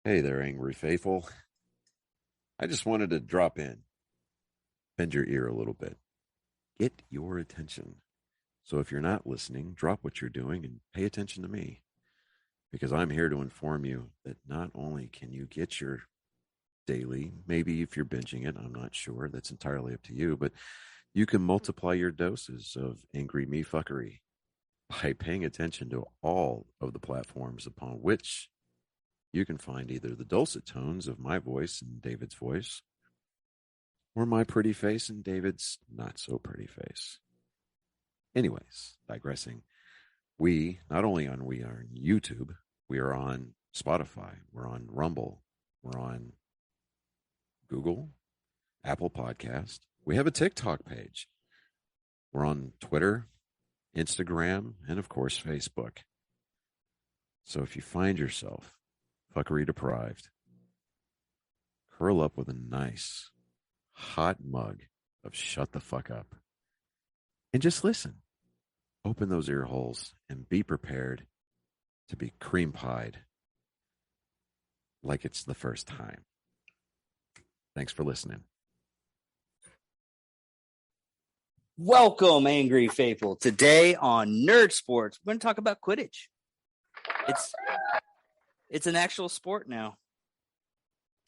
Hey there, angry faithful. I just wanted to drop in, bend your ear a little bit, get your attention. So if you're not listening, drop what you're doing and pay attention to me, because I'm here to inform you that not only can you get your daily, maybe if you're binging it, I'm not sure, that's entirely up to you, but you can multiply your doses of angry me fuckery by paying attention to all of the platforms upon which you can find either the dulcet tones of my voice and David's voice, or my pretty face and David's not so pretty face. Anyways, digressing, we not only we are on YouTube, we are on Spotify, we're on Rumble, we're on Google, Apple Podcast. We have a TikTok page. We're on Twitter, Instagram, and of course, Facebook. So if you find yourself fuckery deprived, curl up with a nice hot mug of shut the fuck up and just listen. Open those ear holes and be prepared to be cream pied like it's the first time. Thanks for listening. Welcome, Angry Faithful. Today on Nerd Sports, we're going to talk about Quidditch. It's an actual sport now.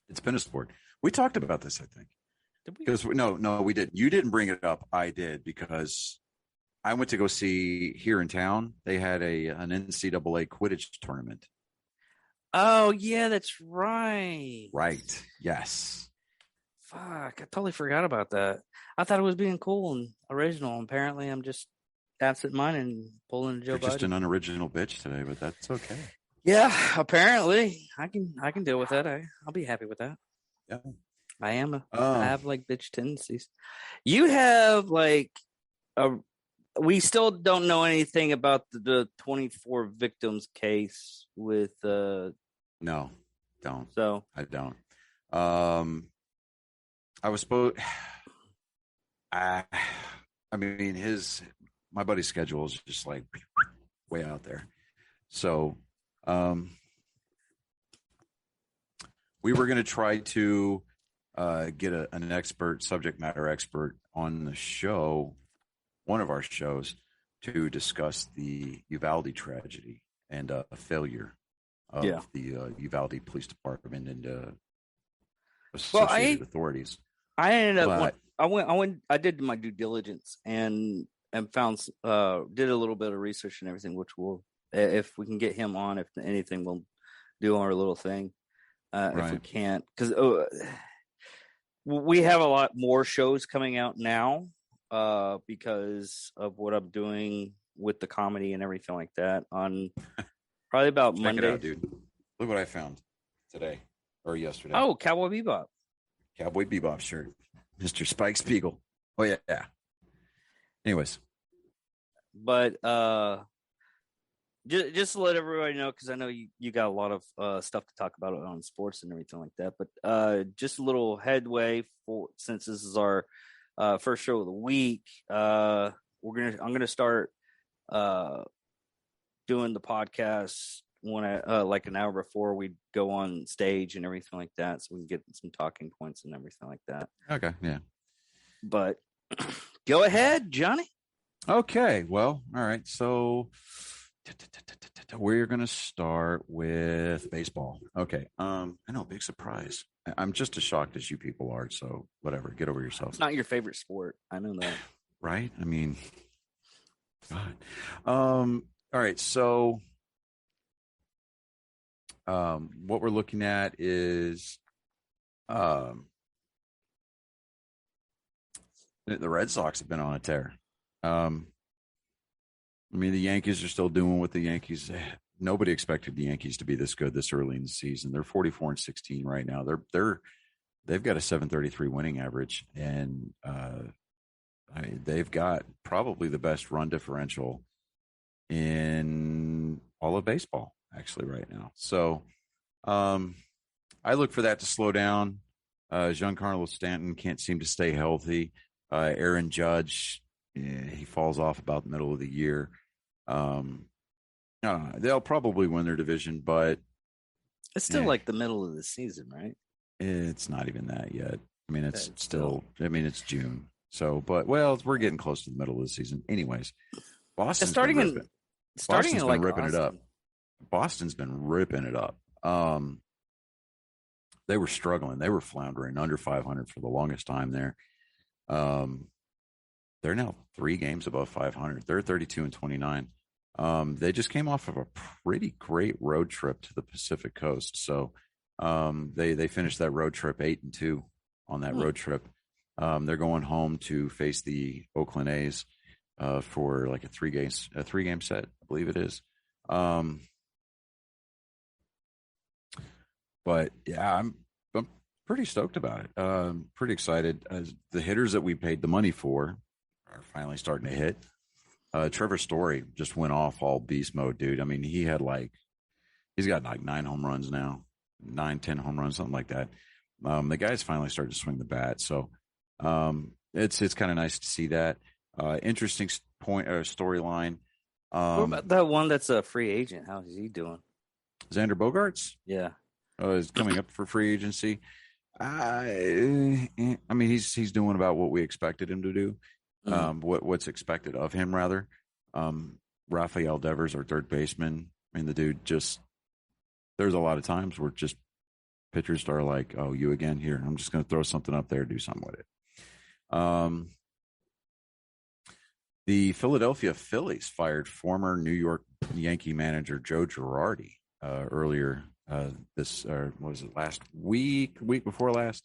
It's been a sport. We talked about this, I think. Did we? Because no, we didn't. You didn't bring it up. I did, because I went to go see here in town. They had an NCAA Quidditch tournament. Oh, yeah, that's right. Right. Yes. Fuck, I totally forgot about that. I thought it was being cool and original. Apparently, I'm just absent-minded and pulling a Joe You're just Biden. an unoriginal bitch today, but that's okay. Yeah, apparently. I can deal with that. I'll be happy with that. Yeah. I have like bitch tendencies. You have like we still don't know anything about the 24 victims case with No, don't. So I don't. I was supposed I mean my buddy's schedule is just like way out there. So we were going to try to get an subject matter expert on the show, one of our shows, to discuss the Uvalde tragedy and a failure of the Uvalde Police Department and associated authorities. I ended up I did my due diligence and found did a little bit of research and everything, which will, if we can get him on, if anything, we'll do our little thing. Right. If we can't, because we have a lot more shows coming out now because of what I'm doing with the comedy and everything like that on probably about Check Monday. It out, dude. Look what I found today or yesterday. Oh, Cowboy Bebop. Cowboy Bebop shirt. Mr. Spike Spiegel. Oh, yeah. Anyways. But just to let everybody know, because I know you got a lot of stuff to talk about on sports and everything like that. But just a little headway since this is our first show of the week. I'm gonna start doing the podcast like an hour before we go on stage and everything like that, so we can get some talking points and everything like that. Okay, yeah. But go ahead, Johnny. Okay, well, all right. So we're gonna start with baseball. Okay. I know, big surprise. I'm just as shocked as you people are. So whatever, get over yourself. It's not your favorite sport. I know that. Right? I mean, God. All right. So what we're looking at is the Red Sox have been on a tear. I mean, the Yankees are still doing what the Yankees. Nobody expected the Yankees to be this good this early in the season. They're 44-16 right now. They've got a 733 winning average, and they've got probably the best run differential in all of baseball, actually, right now. So I look for that to slow down. Giancarlo Stanton can't seem to stay healthy. Aaron Judge, he falls off about the middle of the year. They'll probably win their division, but It's still like the middle of the season, right? It's not even that yet. I mean, it's still. I mean, it's June. So, but well, we're getting close to the middle of the season. Anyways, Boston's been ripping. Boston's been ripping it up. Boston's been ripping it up. They were struggling. They were floundering under 500 for the longest time there. They're now 3 games above 500. They're 32-29. They just came off of a pretty great road trip to the Pacific Coast. So they finished that road trip 8-2 on that road trip. They're going home to face the Oakland A's for like a 3-game set, I believe it is. But yeah, I'm pretty stoked about it. Pretty excited. The hitters that we paid the money for are finally starting to hit. Trevor Story just went off all beast mode, dude. I mean, he's got like 9 home runs now, 10 home runs, something like that. The guy's finally started to swing the bat. So it's kind of nice to see that. Interesting storyline. What about that one that's a free agent? How is he doing? Xander Bogaerts? Yeah. Is coming up for free agency. I mean, he's doing about what we expected him to do. What's expected of him, rather. Rafael Devers, our third baseman. I mean, the dude just. There's a lot of times where just pitchers are like, "Oh, you again? Here, I'm just going to throw something up there, do something with it." The Philadelphia Phillies fired former New York Yankee manager Joe Girardi earlier. What was it, last week before last,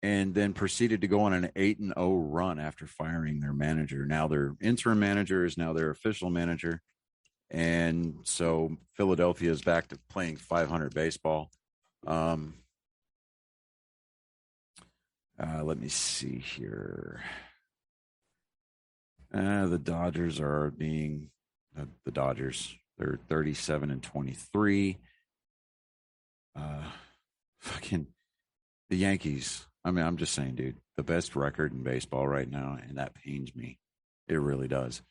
and then proceeded to go on an 8-0 run after firing their manager. Now their interim manager is now their official manager, and so Philadelphia is back to playing 500 baseball. Let me see here. The Dodgers are being the Dodgers. They're 37-23. Fucking the Yankees. I mean, I'm just saying, dude, the best record in baseball right now, and that pains me. It really does.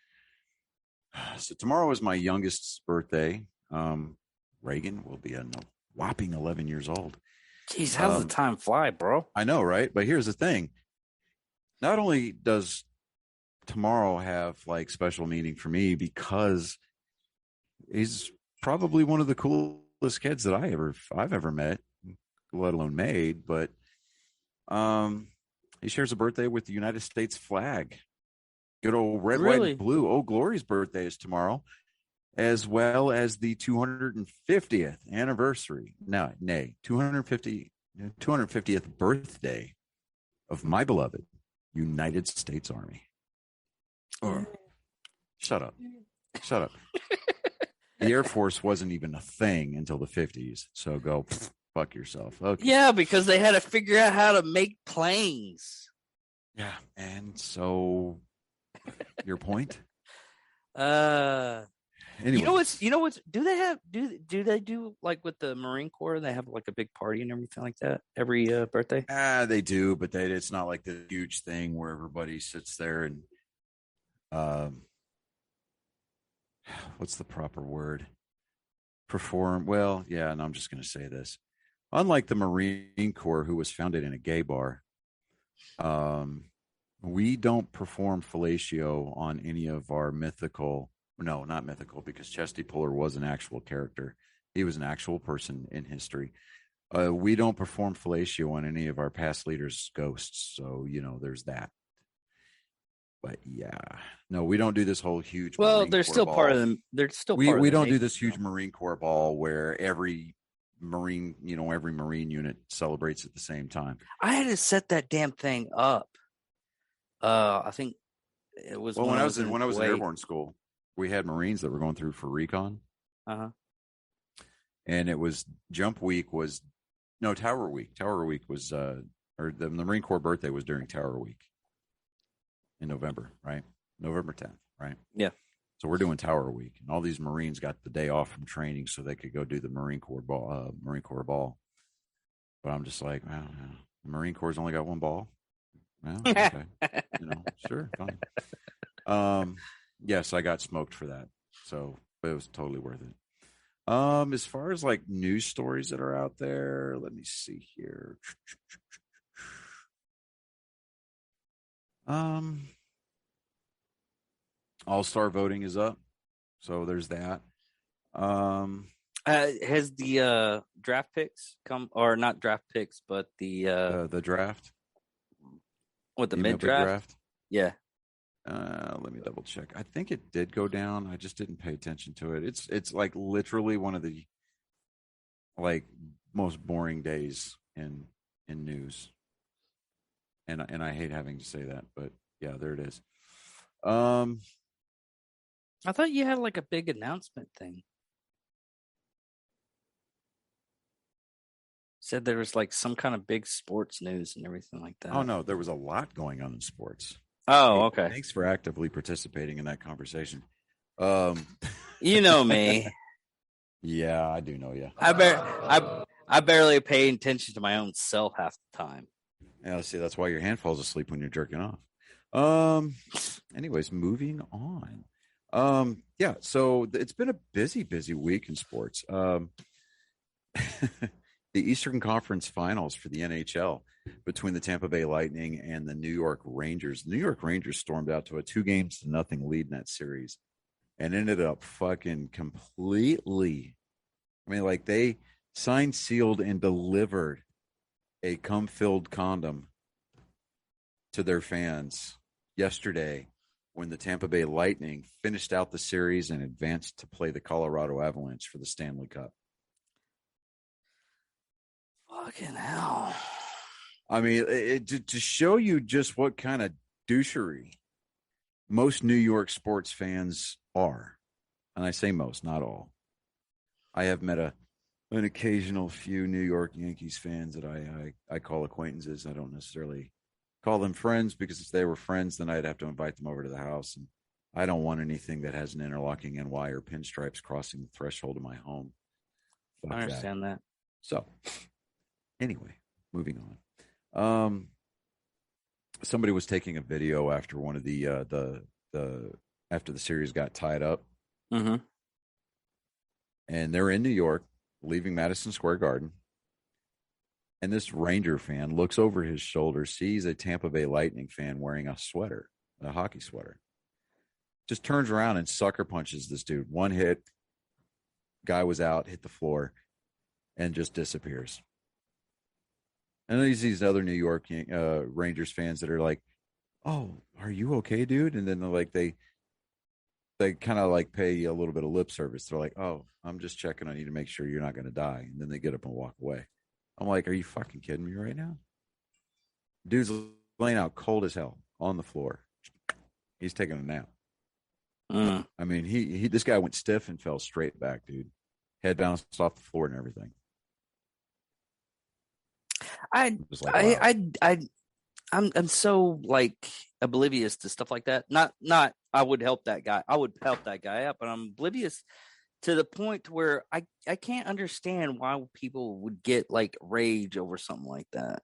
So tomorrow is my youngest's birthday. Reagan will be a whopping 11 years old. Jeez, how's the time fly, bro? I know, right? But here's the thing. Not only does tomorrow have like special meaning for me because he's probably one of the coolest kids that I've ever met, let alone made. But he shares a birthday with the United States flag. Good old red, white, and blue. Old Glory's birthday is tomorrow, as well as the 250th anniversary. 250th birthday of my beloved United States Army. Shut up. The Air Force wasn't even a thing until the 50s. So go fuck yourself. Okay. Yeah, because they had to figure out how to make planes. Yeah. And so your point? Anyway. You know what's do they do like with the Marine Corps, they have like a big party and everything like that every birthday? They do, but it's not like the huge thing where everybody sits there and what's the proper word? Perform. Well, yeah, and I'm just going to say this. Unlike the Marine Corps, who was founded in a gay bar, we don't perform fellatio on any of our mythical. No, not mythical, because Chesty Puller was an actual character. He was an actual person in history. We don't perform fellatio on any of our past leaders' ghosts. So, there's that. But yeah, no, we don't do this whole huge. Well, they're still part of them. They're still. We don't do this huge Marine Corps ball where every Marine, every Marine unit celebrates at the same time. I had to set that damn thing up. I think it was when I was in airborne school. We had Marines that were going through for recon. And it was Tower Week. Tower Week was, or the Marine Corps birthday was during Tower Week in November, right? November 10th, right? Yeah. So we're doing Tower Week, and all these Marines got the day off from training so they could go do the Marine Corps ball. But I'm just like, well, the Marine Corps only got one ball. Well, okay. Sure, fine. Yes, I got smoked for that. So, but it was totally worth it. As far as like news stories that are out there, let me see here. Um, All-Star voting is up, so there's that. Um, Has the draft picks come, or not draft picks, but the draft, what, the the mid MLB draft? draft. Yeah. Let me double check. I think it did go down. I just didn't pay attention to it. It's like literally one of the like most boring days in news. And I hate having to say that, but yeah, there it is. Um I thought you had like a big announcement thing. Said there was like some kind of big sports news and everything like that. oh no, there was a lot going on in sports. Oh, Hey, okay. thanks for actively participating in that conversation. Um You know me. yeah, I do know you. I barely pay attention to my own self half the time. Yeah, see, that's why your hand falls asleep when you're jerking off. Anyways, moving on. Yeah, so it's been a busy week in sports. The Eastern Conference Finals for the NHL between the Tampa Bay Lightning and the New York Rangers. The New York Rangers stormed out to a 2-0 lead in that series and ended up fucking completely. I mean, like they signed, sealed, and delivered a cum-filled condom to their fans yesterday when the Tampa Bay Lightning finished out the series and advanced to play the Colorado Avalanche for the Stanley Cup. Fucking hell. I mean, to show you just what kind of douchery most New York sports fans are. And I say most, not all. I have met an occasional few New York Yankees fans that I call acquaintances. I don't necessarily call them friends, because if they were friends, then I'd have to invite them over to the house. And I don't want anything that has an interlocking NY or pinstripes crossing the threshold of my home. Fuck I understand that. So, anyway, moving on. Somebody was taking a video after one of the after the series got tied up, Mm-hmm. and they're in New York, leaving Madison Square Garden. And this Ranger fan looks over his shoulder, sees a Tampa Bay Lightning fan wearing a sweater, a hockey sweater. Just turns around and sucker punches this dude. One hit, guy was out, hit the floor, and just disappears. And then these other New York Rangers fans that are like, "Oh, are you okay, dude?" And then they kind of like pay a little bit of lip service. They're like, "Oh, I'm just checking on you to make sure you're not going to die." And then they get up and walk away. I'm like, "Are you fucking kidding me right now?" Dude's laying out cold as hell on the floor. He's taking a nap. I mean, he this guy went stiff and fell straight back, dude. Head bounced off the floor and everything. I'm so like oblivious to stuff like that. Not I would help that guy. I would help that guy up, but I'm oblivious to the point where I can't understand why people would get like rage over something like that.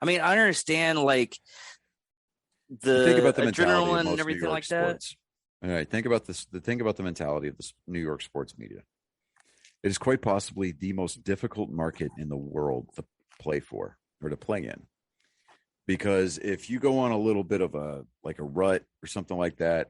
I mean, I understand like think about the adrenaline and everything like sports. That. All right, think about this. Think about the mentality of the New York sports media. It is quite possibly the most difficult market in the world to play for or to play in. Because if you go on a little bit of a rut or something like that,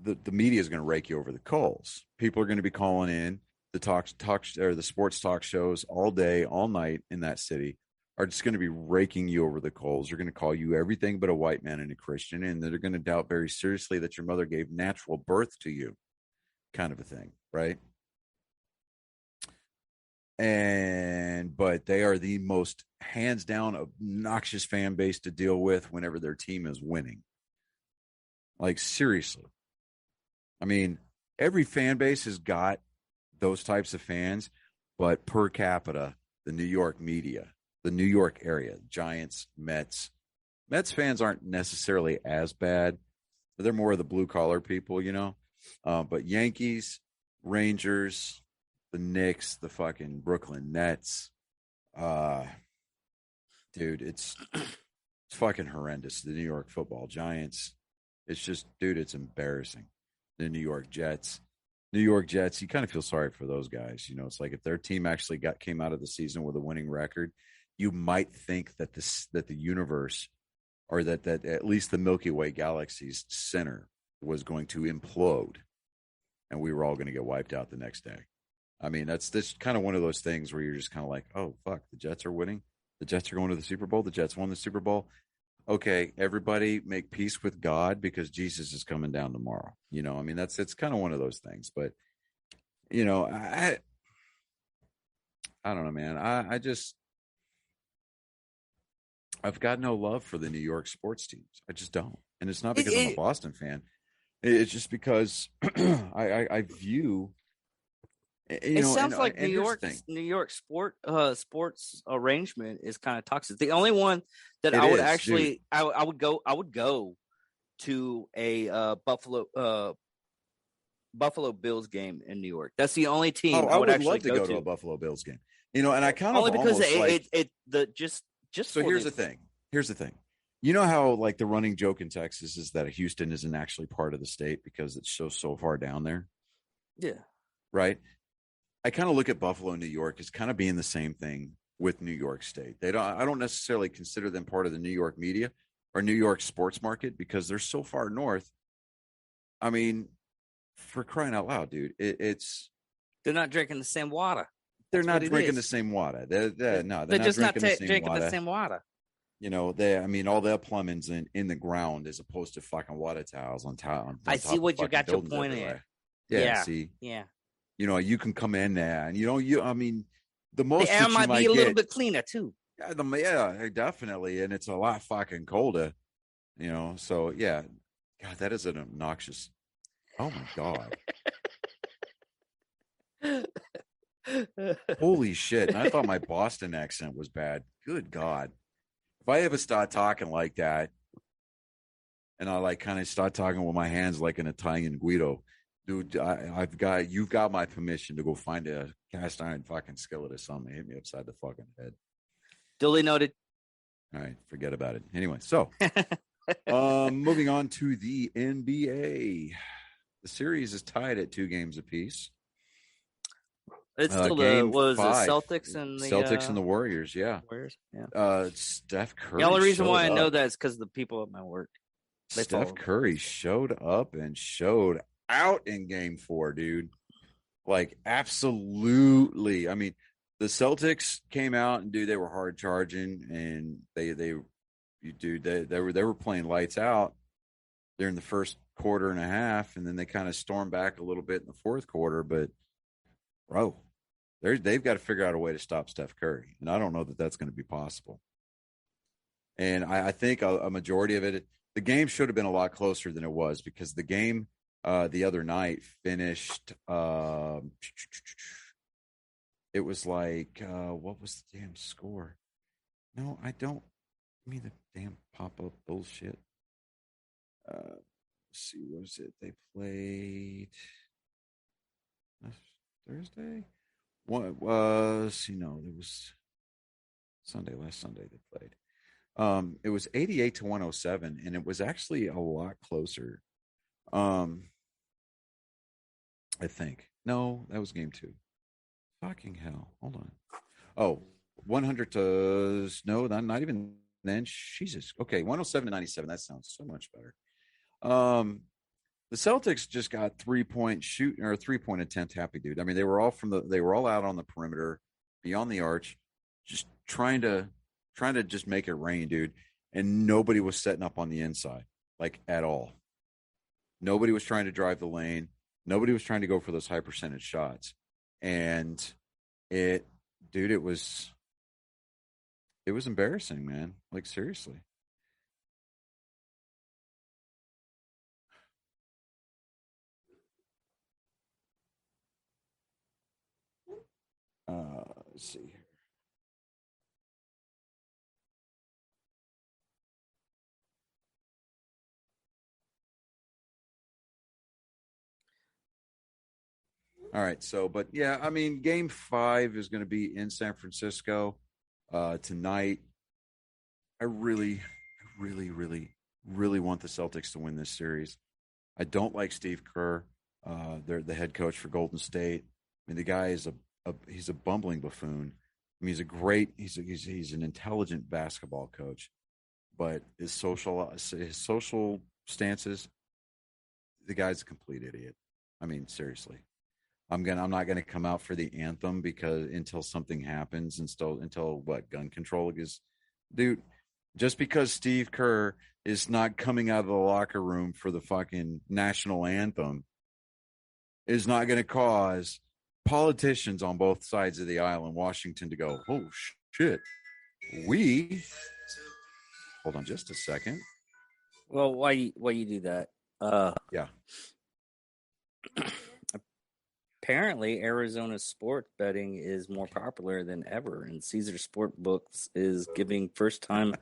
the media is going to rake you over the coals. People are going to be calling in the sports talk shows all day, all night in that city are just going to be raking you over the coals. They're going to call you everything but a white man and a Christian, and they're going to doubt very seriously that your mother gave natural birth to you, kind of a thing, right? But they are the most hands down obnoxious fan base to deal with whenever their team is winning. Like, seriously. I mean, every fan base has got those types of fans, but per capita, the New York media, the New York area, Giants, Mets fans aren't necessarily as bad, but they're more of the blue collar people, you know. But Yankees, Rangers, the Knicks, the fucking Brooklyn Nets, dude, it's fucking horrendous. The New York Football Giants, it's just, dude, it's embarrassing. The New York Jets, New York Jets, you kind of feel sorry for those guys. You know, it's like if their team actually came out of the season with a winning record, you might think that the universe, or that at least the Milky Way galaxy's center, was going to implode, and we were all going to get wiped out the next day. I mean, that's kind of one of those things where you're just kind of like, oh fuck, the Jets are winning. The Jets are going to the Super Bowl. The Jets won the Super Bowl. Okay, everybody make peace with God because Jesus is coming down tomorrow. You know, I mean, it's kind of one of those things. But you know, I don't know, man. I've got no love for the New York sports teams. I just don't, and it's not because I'm a Boston fan. It's just because I view. It sounds like New York sports arrangement is kind of toxic. The only one that I would actually I would go to a Buffalo Bills game in New York. That's the only team I would actually love to go to a Buffalo Bills game. You know, and I kind of only because just. So here's the thing. Here's the thing. You know how like the running joke in Texas is that Houston isn't actually part of the state because it's so far down there. Yeah. Right. I kind of look at Buffalo, New York as kind of being the same thing with New York State. I don't necessarily consider them part of the New York media or New York sports market because they're so far north. I mean, for crying out loud, dude, they're not drinking the same water. They're not drinking the same water. They're not drinking the same water. You know, all the plumbing's in the ground as opposed to fucking water towels on top. I see what you got your point in. Yeah. See. Yeah. You know, you can come in there and the most the air might be a little bit cleaner too. Yeah, definitely. And it's a lot fucking colder, you know? So yeah, God, that is an obnoxious. Oh my God. Holy shit. And I thought my Boston accent was bad. Good God. If I ever start talking like that and I like kind of start talking with my hands like an Italian Guido, dude, you've got my permission to go find a cast iron fucking skillet or something. Hit me upside the fucking head. Duly noted. All right, forget about it. Anyway, so moving on to the NBA. The series is tied at 2 games apiece. It's still Celtics and the Warriors. Yeah, Warriors. Yeah. Steph Curry. The only reason why I know that is because the people at my work. Steph Curry showed up and showed out in Game 4, dude. Like absolutely. I mean, the Celtics came out and they were hard charging, and they were playing lights out during the first quarter and a half, and then they kind of stormed back a little bit in the fourth quarter. But bro, they've got to figure out a way to stop Steph Curry, and I don't know that that's going to be possible. And I think a majority of it, the game should have been a lot closer than it was, because the game the other night finished. It was like what was the damn score? No, I don't. Give me the damn pop-up bullshit. Let's see, what was it? They played Thursday. What was? There was last Sunday they played. It was 88 to 107, and it was actually a lot closer. I think. No, that was game 2. Fucking hell. Hold on. Oh, 100 to no, not even then. Jesus. Okay, 107 to 97. That sounds so much better. The Celtics just got 3-point shooting or 3-point attempt happy, dude. I mean, they were all out on the perimeter, beyond the arch, just trying to just make it rain, dude. And nobody was setting up on the inside, like, at all. Nobody was trying to drive the lane. Nobody was trying to go for those high percentage shots. And it was embarrassing, man. Like, seriously. Let's see here. All right. So, but yeah, I mean, game 5 is going to be in San Francisco tonight. I really, really, really, really want the Celtics to win this series. I don't like Steve Kerr. They're the head coach for Golden State. I mean, the guy is he's a bumbling buffoon. I mean, he's an intelligent basketball coach, but his social stances, the guy's a complete idiot. I mean, seriously. I'm not gonna come out for the anthem because until something happens, until what, gun control is, dude. Just because Steve Kerr is not coming out of the locker room for the fucking national anthem is not going to cause politicians on both sides of the aisle in Washington to go, oh shit, we hold on just a second. Well, why you do that? Yeah. Apparently, Arizona sport betting is more popular than ever, and Caesar Sportbooks is giving first-time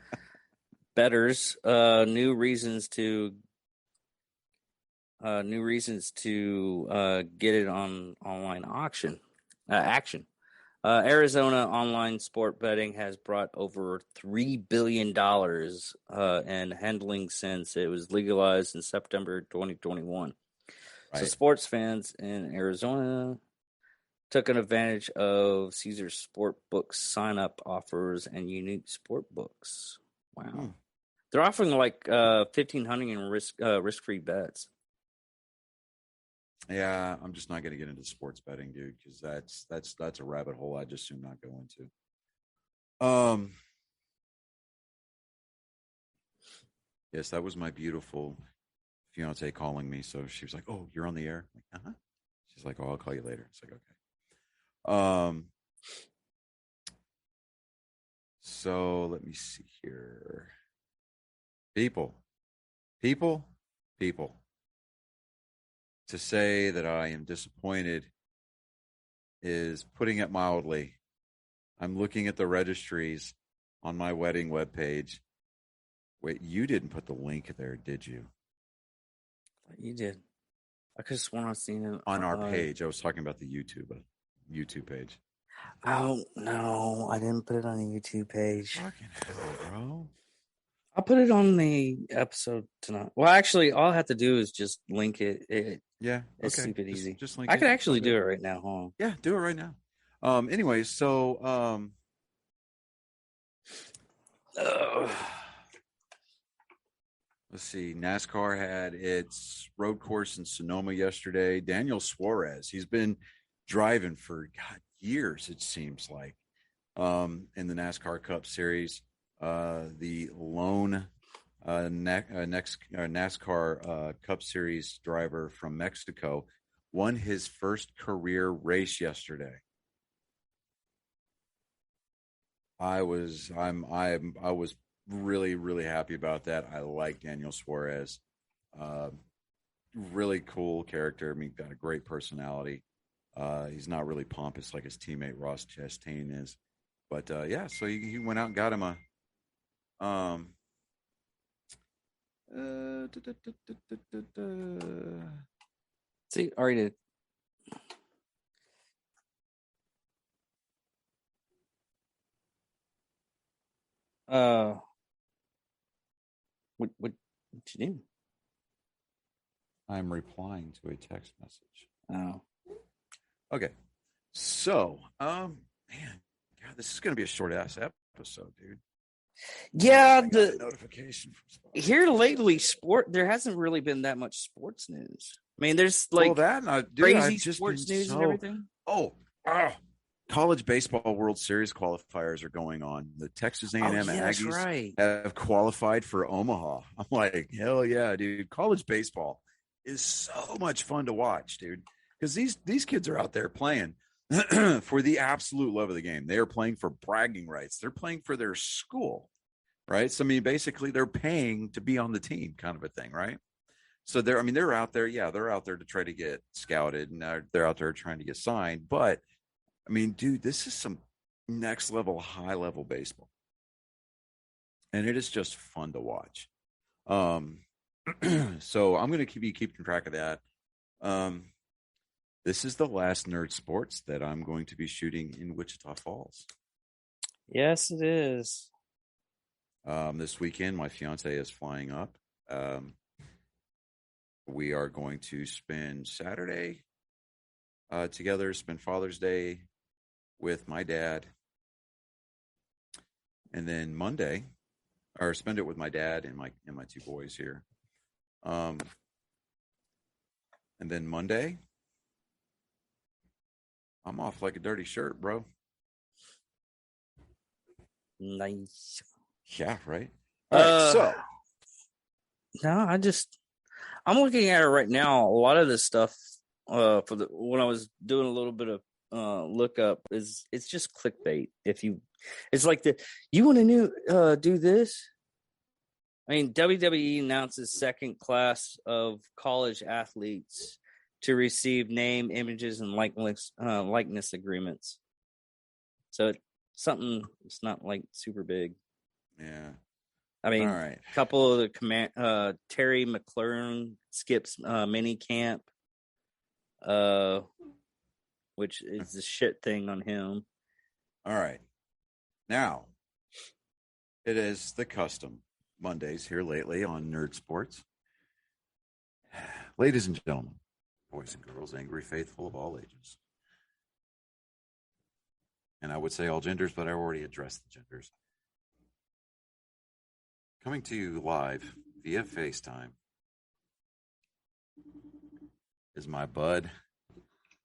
bettors new reasons to get it on online action. Arizona online sport betting has brought over $3 billion in handling since it was legalized in September 2021. Right. So sports fans in Arizona took an advantage of Caesar Sportbooks sign-up offers and unique sport books. Wow. They're offering like $1,500 in risk-free bets. Yeah, I'm just not going to get into sports betting, dude, because that's a rabbit hole I just do not go into. Yes, that was my beautiful fiance calling me. So she was like, "Oh, you're on the air." I'm like, uh-huh. She's like, "Oh, I'll call you later." It's like, okay. So let me see here. People. To say that I am disappointed is putting it mildly. I'm looking at the registries on my wedding webpage. Wait, you didn't put the link there, did you? You did. I could have sworn I've seen it on our page. I was talking about the YouTube page. Oh no, I didn't put it on the YouTube page. Fucking hell, bro. I'll put it on the episode tonight. Well, actually, all I have to do is just link it. Yeah, it's stupid easy. Just link I can actually do it right now. Hold on. Yeah, do it right now. Anyway, so let's see. NASCAR had its road course in Sonoma yesterday. Daniel Suarez, he's been driving for years, it seems like, in the NASCAR Cup Series. The lone NASCAR Cup Series driver from Mexico won his first career race yesterday. I was really, really happy about that. I like Daniel Suarez. Really cool character. I mean, got a great personality. He's not really pompous like his teammate Ross Chastain is. But yeah, so he went out and got him a see, already did. What you do? I'm replying to a text message. Oh. Okay. So, man, God, this is going to be a short ass episode, dude. Yeah, the notification from here lately, there hasn't really been that much sports news. I mean, there's like crazy sports news and everything. College baseball World Series qualifiers are going on. The Texas A&M Aggies have qualified for Omaha. I'm like, hell yeah, dude. College baseball is so much fun to watch, dude, because these kids are out there playing for the absolute love of the game. They are playing for bragging rights. They're playing for their school, right? So, I mean, basically they're paying to be on the team, kind of a thing, right? So they're out there. Yeah, they're out there to try to get scouted, and they're out there trying to get signed. But I mean, dude, this is some next level, high level baseball, and it is just fun to watch. So I'm going to be keeping track of that. This is the last Nerd Sports that I'm going to be shooting in Wichita Falls. Yes, it is. This weekend, my fiance is flying up. we are going to spend Saturday together, spend Father's Day with my dad. And then Monday, or spend it with my dad and my two boys here. And then Monday, I'm off like a dirty shirt, bro. Nice. Yeah, right. All right, so no, I'm looking at it right now. A lot of this stuff when I was doing a little bit of lookup it's just clickbait. It's like you want to do this. I mean, WWE announces second class of college athletes to receive name, images, and likeness agreements. So it's not like super big. Yeah. I mean, all right. A couple of the Terry McLaurin skips mini camp, which is the shit thing on him. All right. Now, it is the custom Mondays here lately on Nerd Sports. Ladies and gentlemen, boys and girls, angry faithful of all ages. And I would say all genders, but I already addressed the genders. Coming to you live via FaceTime is my bud,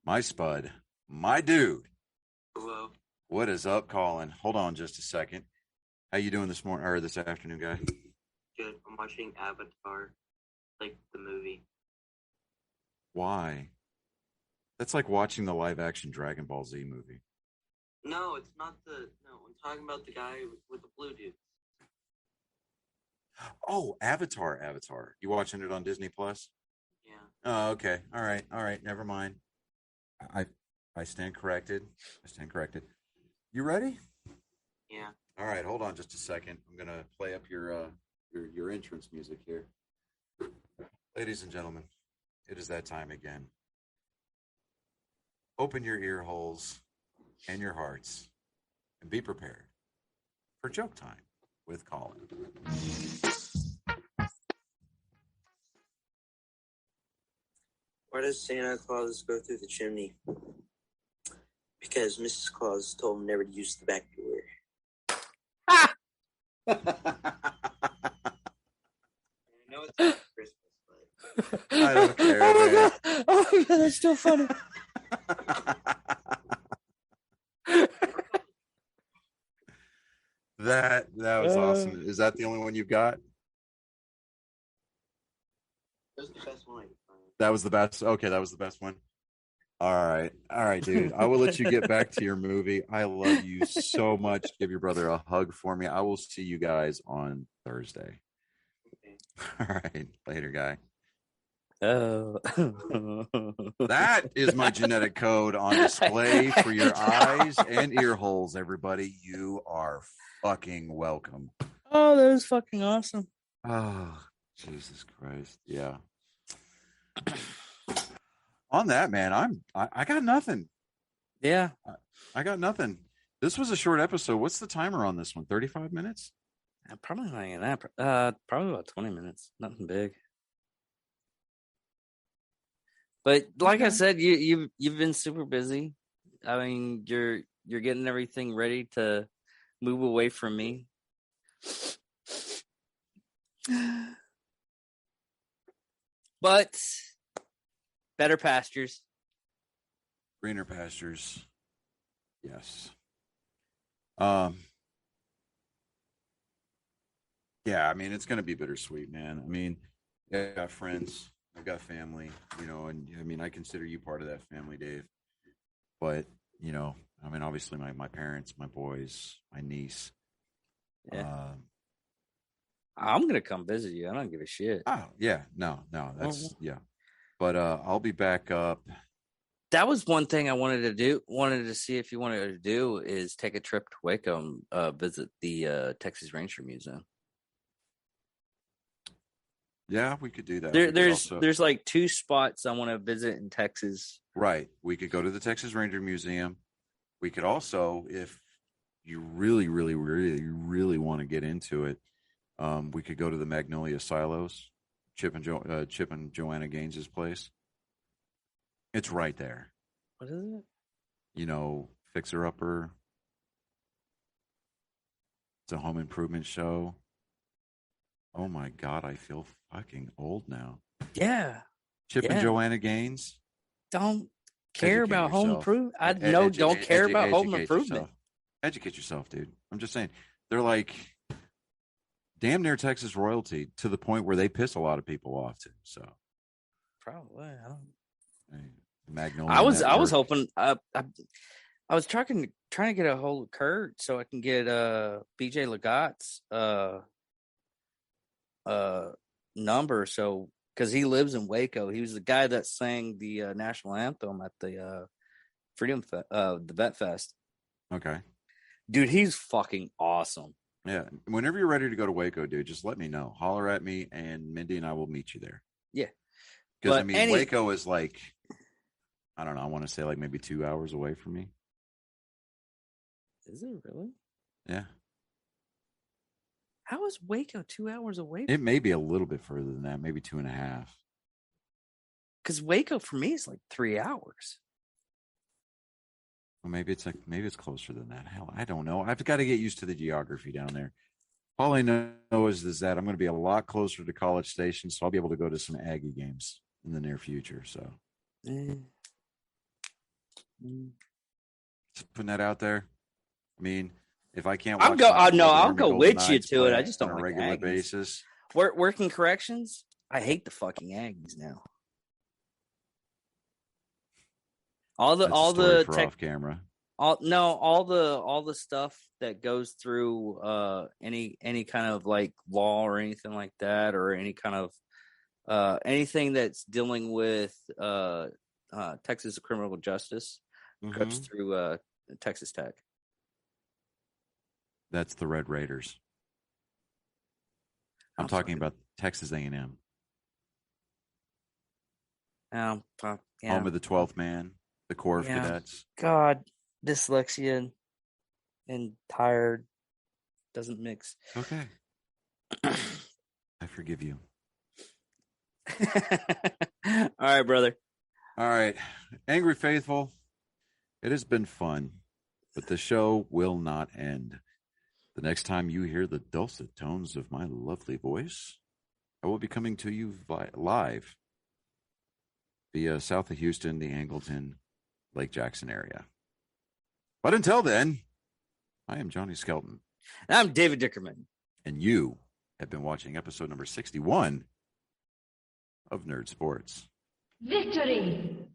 my spud, my dude. Hello. What is up, Colin? Hold on just a second. How you doing this morning or this afternoon, guy? Good. I'm watching Avatar, like the movie. Why? That's like watching the live-action Dragon Ball Z movie. No, it's not I'm talking about the guy with the blue dude. Oh, Avatar. You watching it on Disney Plus? Yeah. Oh, okay. All right. Never mind. I stand corrected. You ready? Yeah. All right. Hold on just a second. I'm gonna play up your entrance music here, ladies and gentlemen. It is that time again. Open your ear holes and your hearts, and be prepared for joke time with Colin. Why does Santa Claus go through the chimney? Because Mrs. Claus told him never to use the back door. I know it's not Christmas, but I don't care, man. Oh my god, that's still funny. That was awesome. Is that the only one you've got? that was the best one I could find. That was the best. Okay, that was the best one. All right, dude. I will let you get back to your movie. I love you so much. Give your brother a hug for me. I will see you guys on Thursday. Okay. All right, later, guy. Oh. That is my genetic code on display for your eyes and ear holes, everybody. You are fucking welcome. Oh, that was fucking awesome. Oh, Jesus Christ. Yeah. On that, man, I got nothing. Yeah. I got nothing. This was a short episode. What's the timer on this one? 35 minutes? Probably not even that. Probably about 20 minutes. Nothing big. But like I said, you've been super busy. I mean, you're getting everything ready to move away from me. But better pastures. Greener pastures. Yes. Yeah, I mean, it's going to be bittersweet, man. I mean, I've got friends, I've got family, and I mean, I consider you part of that family, Dave. But, I mean, obviously my parents, my boys, my niece. Yeah. I'm going to come visit you. I don't give a shit. Oh, yeah. No, that's, yeah. But I'll be back up. That was one thing I wanted to see if you wanted to do is take a trip to Waco and visit the Texas Ranger Museum. Yeah, we could do that. There's like 2 spots I want to visit in Texas. Right. We could go to the Texas Ranger Museum. We could also, if you really, really, really, really want to get into it, we could go to the Magnolia Silos. Chip and Joanna Gaines's place. It's right there. What is it? You know, Fixer Upper. It's a home improvement show. Oh my God, I feel fucking old now. Yeah. Chip and Joanna Gaines. Don't care Educate about home yourself. improvement. I know don't care about home improvement. Yourself. Educate yourself, dude. I'm just saying. They're like damn near Texas royalty to the point where they piss a lot of people off too. So probably. I don't. Magnolia. I was hoping. I was trying to get a hold of Kurt so I can get BJ Lagat's number. So because he lives in Waco, he was the guy that sang the national anthem at the the Vet Fest. Okay, dude, he's fucking awesome. Yeah, whenever you're ready to go to Waco, dude, just let me know. Holler at me, and Mindy and I will meet you there. Yeah, because I mean, Waco is like, I don't know. I want to say like maybe 2 hours away from me. Is it really? Yeah. How is Waco 2 hours away? It may be a little bit further than that, maybe 2.5. Because Waco for me is like 3 hours. Well, maybe it's closer than that. Hell, I don't know. I've got to get used to the geography down there. All I know is that I'm going to be a lot closer to College Station, so I'll be able to go to some Aggie games in the near future. So, just putting that out there. I mean, if I can't, I'll go with you to it. I just don't on a like regular Aggies. basis. Working corrections. I hate the fucking Aggies now. All the off camera. All the stuff that goes through any kind of like law or anything like that, or any kind of anything that's dealing with Texas criminal justice goes through Texas Tech. That's the Red Raiders. I'm talking about Texas A&M. Yeah. Home of the 12th man, the Corps of Cadets. God, dyslexia and tired doesn't mix. Okay. I forgive you. All right, brother. All right. Angry Faithful, it has been fun, but the show will not end. The next time you hear the dulcet tones of my lovely voice, I will be coming to you live via south of Houston, the Angleton, Lake Jackson area. But until then, I am Johnny Skelton. And I'm David Dickerman. And you have been watching episode number 61 of Nerd Sports. Victory!